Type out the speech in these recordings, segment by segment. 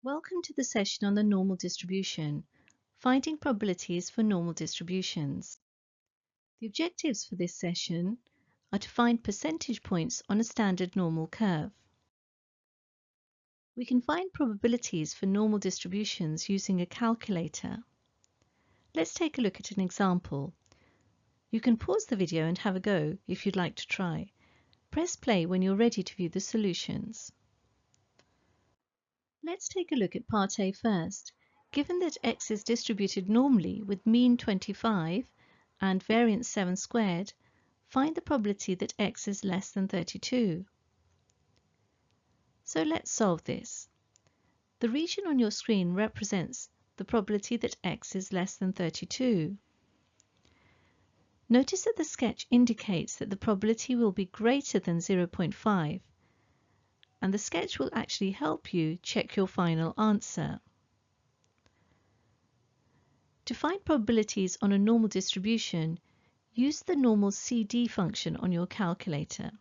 Welcome to the session on the normal distribution, finding probabilities for normal distributions. The objectives for this session are to find percentage points on a standard normal curve. We can find probabilities for normal distributions using a calculator. Let's take a look at an example. You can pause the video and have a go if you'd like to try. Press play when you're ready to view the solutions. Let's take a look at part A first. Given that x is distributed normally with mean 25 and variance 7 squared, find the probability that x is less than 32. So let's solve this. The region on your screen represents the probability that x is less than 32. Notice that the sketch indicates that the probability will be greater than 0.5, and the sketch will actually help you check your final answer. To find probabilities on a normal distribution, use the normal CD function on your calculator.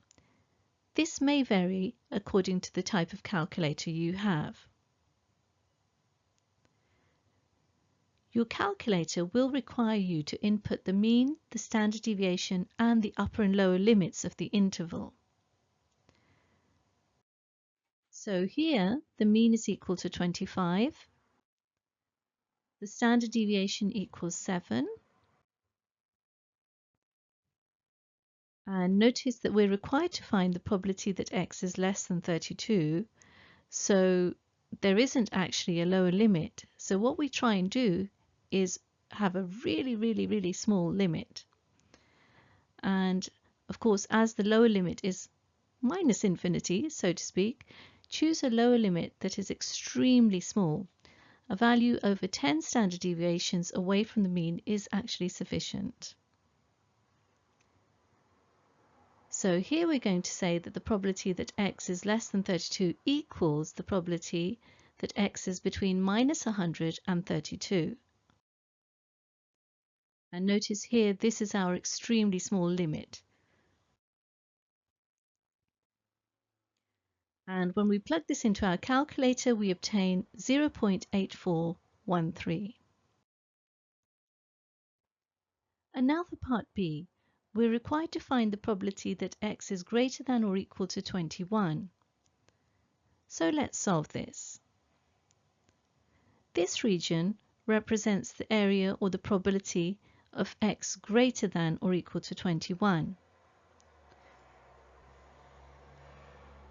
This may vary according to the type of calculator you have. Your calculator will require you to input the mean, the standard deviation, and the upper and lower limits of the interval. So here, the mean is equal to 25, the standard deviation equals 7, and notice that we're required to find the probability that x is less than 32, so there isn't actually a lower limit. So what we try and do is have a really small limit. And of course, as the lower limit is minus infinity, so to speak, choose a lower limit that is extremely small. A value over 10 standard deviations away from the mean is actually sufficient. So here we're going to say that the probability that x is less than 32 equals the probability that x is between minus 100 and 32. And notice here, this is our extremely small limit. And when we plug this into our calculator, we obtain 0.8413. And now for part B. We're required to find the probability that x is greater than or equal to 21. So let's solve this. This region represents the area or the probability of x greater than or equal to 21.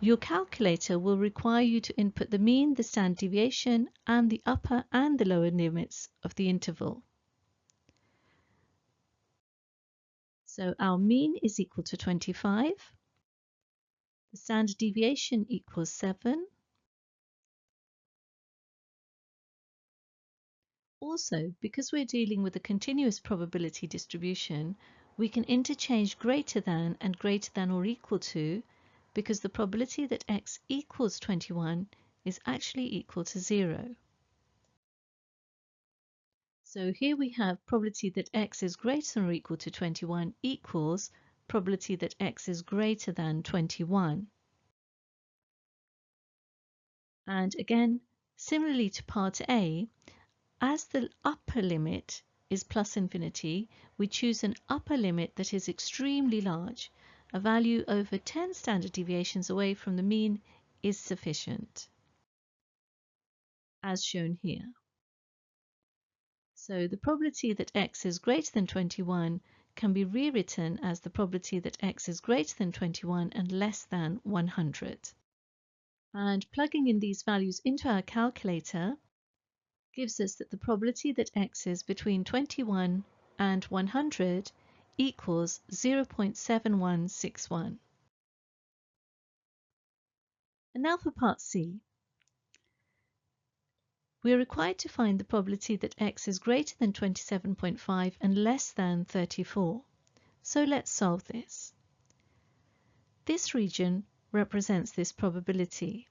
Your calculator will require you to input the mean, the standard deviation, and the upper and the lower limits of the interval. So our mean is equal to 25, the standard deviation equals 7. Also, because we're dealing with a continuous probability distribution, we can interchange greater than and greater than or equal to, because the probability that x equals 21 is actually equal to 0. So here we have probability that x is greater than or equal to 21 equals probability that x is greater than 21. And again, similarly to part A, as the upper limit is plus infinity, we choose an upper limit that is extremely large. A value over 10 standard deviations away from the mean is sufficient, as shown here. So the probability that x is greater than 21 can be rewritten as the probability that x is greater than 21 and less than 100. And plugging in these values into our calculator gives us that the probability that x is between 21 and 100 equals 0.7161. And now for part C. We are required to find the probability that x is greater than 27.5 and less than 34. So let's solve this. This region represents this probability.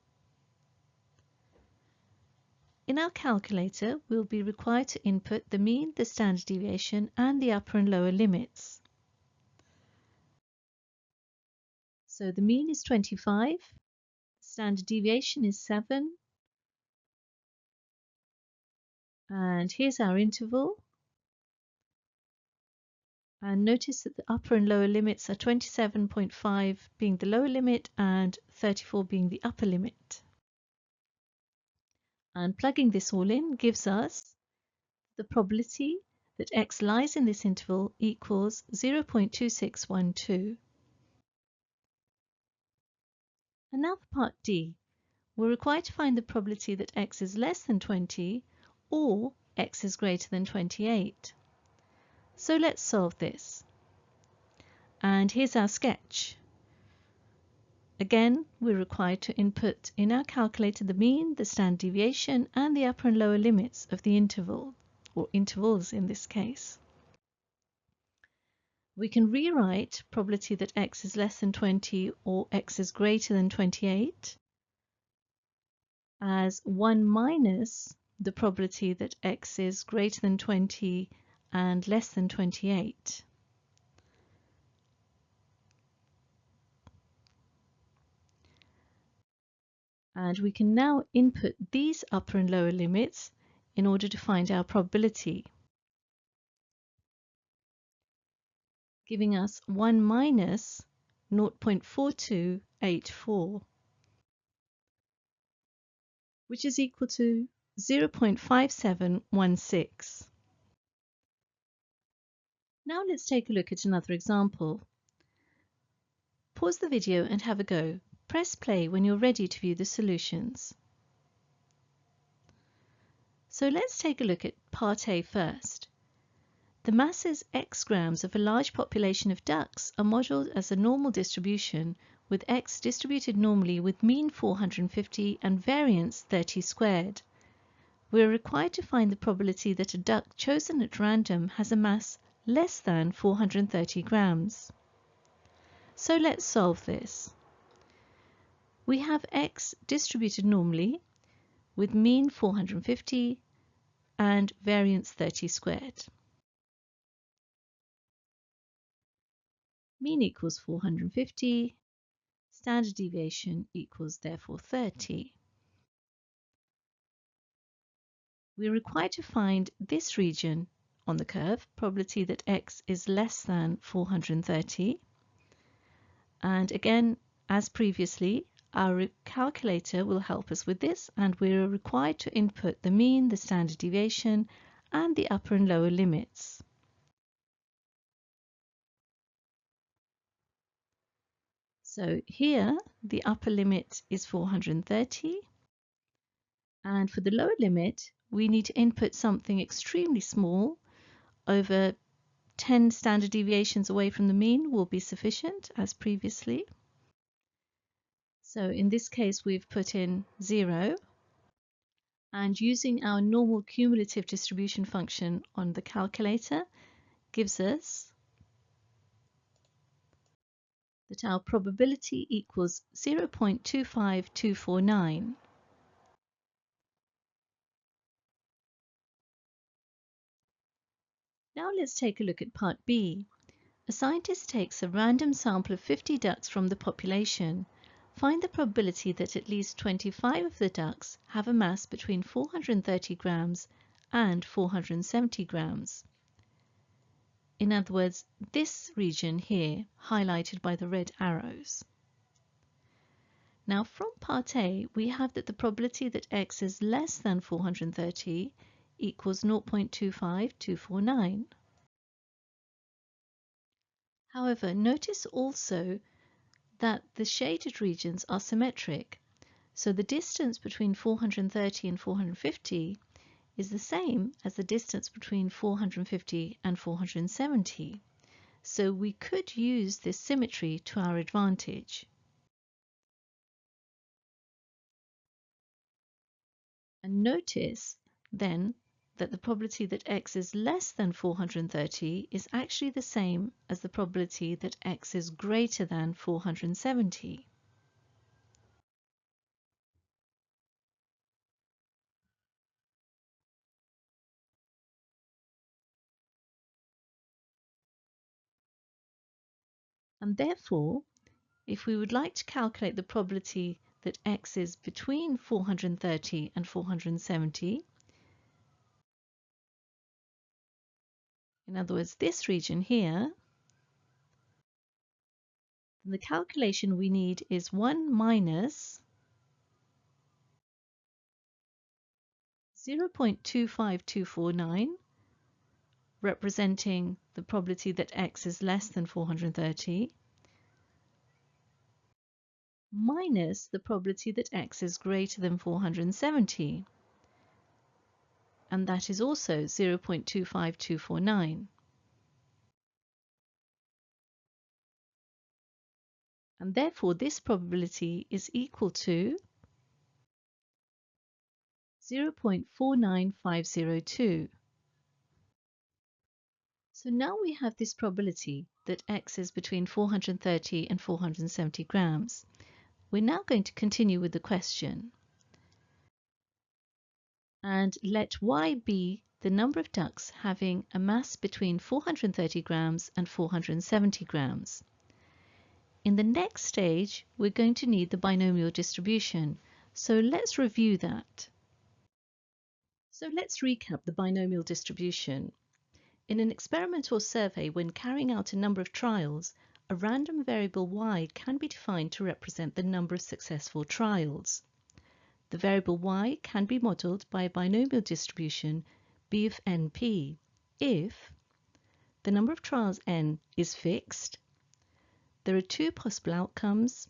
In our calculator, we'll be required to input the mean, the standard deviation, and the upper and lower limits. So the mean is 25, standard deviation is 7, And here's our interval. And notice that the upper and lower limits are 27.5 being the lower limit and 34 being the upper limit. And plugging this all in gives us the probability that x lies in this interval equals 0.2612. And now for part D. We're required to find the probability that x is less than 20 or x is greater than 28. So let's solve this. And here's our sketch. Again, we're required to input in our calculator the mean, the standard deviation, and the upper and lower limits of the interval, or intervals in this case. We can rewrite probability that x is less than 20 or x is greater than 28 as 1 minus the probability that x is greater than 20 and less than 28. And we can now input these upper and lower limits in order to find our probability, giving us 1 minus 0.4284, which is equal to 0.5716. Now let's take a look at another example. Pause the video and have a go. Press play when you're ready to view the solutions. So let's take a look at part A first. The masses x grams of a large population of ducks are modelled as a normal distribution, with x distributed normally with mean 450 and variance 30 squared. We are required to find the probability that a duck chosen at random has a mass less than 430 grams. So let's solve this. We have x distributed normally with mean 450 and variance 30 squared. Mean equals 450, standard deviation equals therefore 30. We're required to find this region on the curve, probability that x is less than 430. And again, as previously, our calculator will help us with this, and we're required to input the mean, the standard deviation, and the upper and lower limits. So here, the upper limit is 430, and for the lower limit, we need to input something extremely small. Over 10 standard deviations away from the mean will be sufficient, as previously. So in this case, we've put in 0, and using our normal cumulative distribution function on the calculator gives us that our probability equals 0.25249. Now let's take a look at part B. A scientist takes a random sample of 50 ducks from the population. Find the probability that at least 25 of the ducks have a mass between 430 grams and 470 grams. In other words, this region here, highlighted by the red arrows. Now from part A, we have that the probability that x is less than 430 equals 0.25249. However, notice also that the shaded regions are symmetric, so the distance between 430 and 450 is the same as the distance between 450 and 470. So we could use this symmetry to our advantage. And notice then that the probability that x is less than 430 is actually the same as the probability that x is greater than 470. And therefore, if we would like to calculate the probability that x is between 430 and 470, in other words this region here, then the calculation we need is 1 minus 0.25249, representing the probability that x is less than 430, minus the probability that x is greater than 470, and that is also 0.25249. And therefore this probability is equal to 0.49502. So now we have this probability that x is between 430 and 470 grams. We're now going to continue with the question and let y be the number of ducks having a mass between 430 grams and 470 grams. In the next stage, we're going to need the binomial distribution, so let's review that. So let's recap the binomial distribution. In an experimental survey, when carrying out a number of trials, a random variable y can be defined to represent the number of successful trials. The variable y can be modelled by a binomial distribution b of np if the number of trials n is fixed, there are two possible outcomes,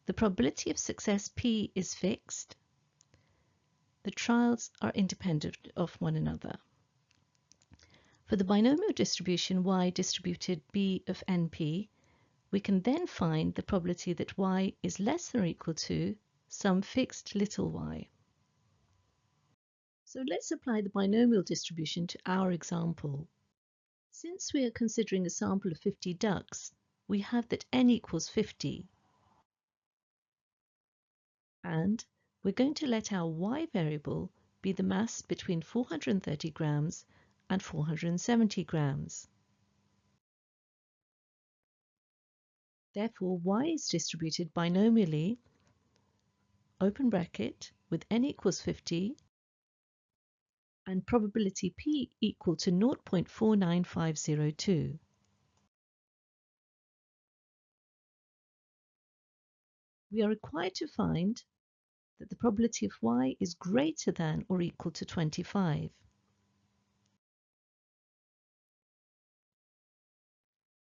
the probability of success p is fixed, the trials are independent of one another. For the binomial distribution y distributed b of np, we can then find the probability that y is less than or equal to some fixed little y. So let's apply the binomial distribution to our example. Since we are considering a sample of 50 ducks, we have that n equals 50. And we're going to let our y variable be the mass between 430 grams and 470 grams. Therefore, y is distributed binomially, open bracket, with n equals 50 and probability p equal to 0.49502. We are required to find that the probability of y is greater than or equal to 25.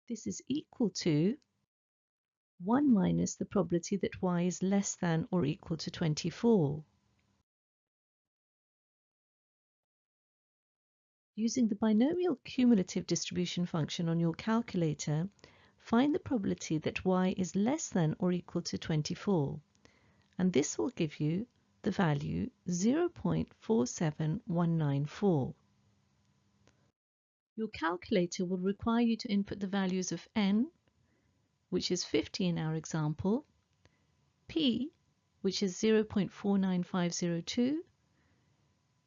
This is equal to 1 minus the probability that y is less than or equal to 24. Using the binomial cumulative distribution function on your calculator, find the probability that y is less than or equal to 24, and this will give you the value 0.47194. Your calculator will require you to input the values of n, which is 50 in our example, p, which is 0.49502,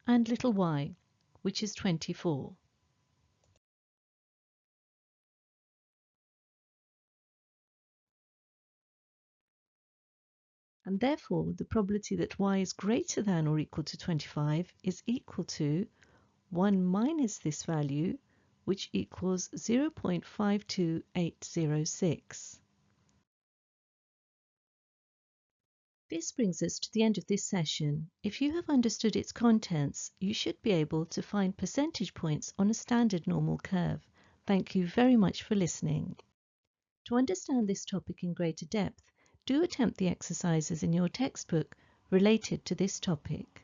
and little y, which is 24. And therefore, the probability that y is greater than or equal to 25 is equal to 1 minus this value, which equals 0.52806. This brings us to the end of this session. If you have understood its contents, you should be able to find percentage points on a standard normal curve. Thank you very much for listening. To understand this topic in greater depth, do attempt the exercises in your textbook related to this topic.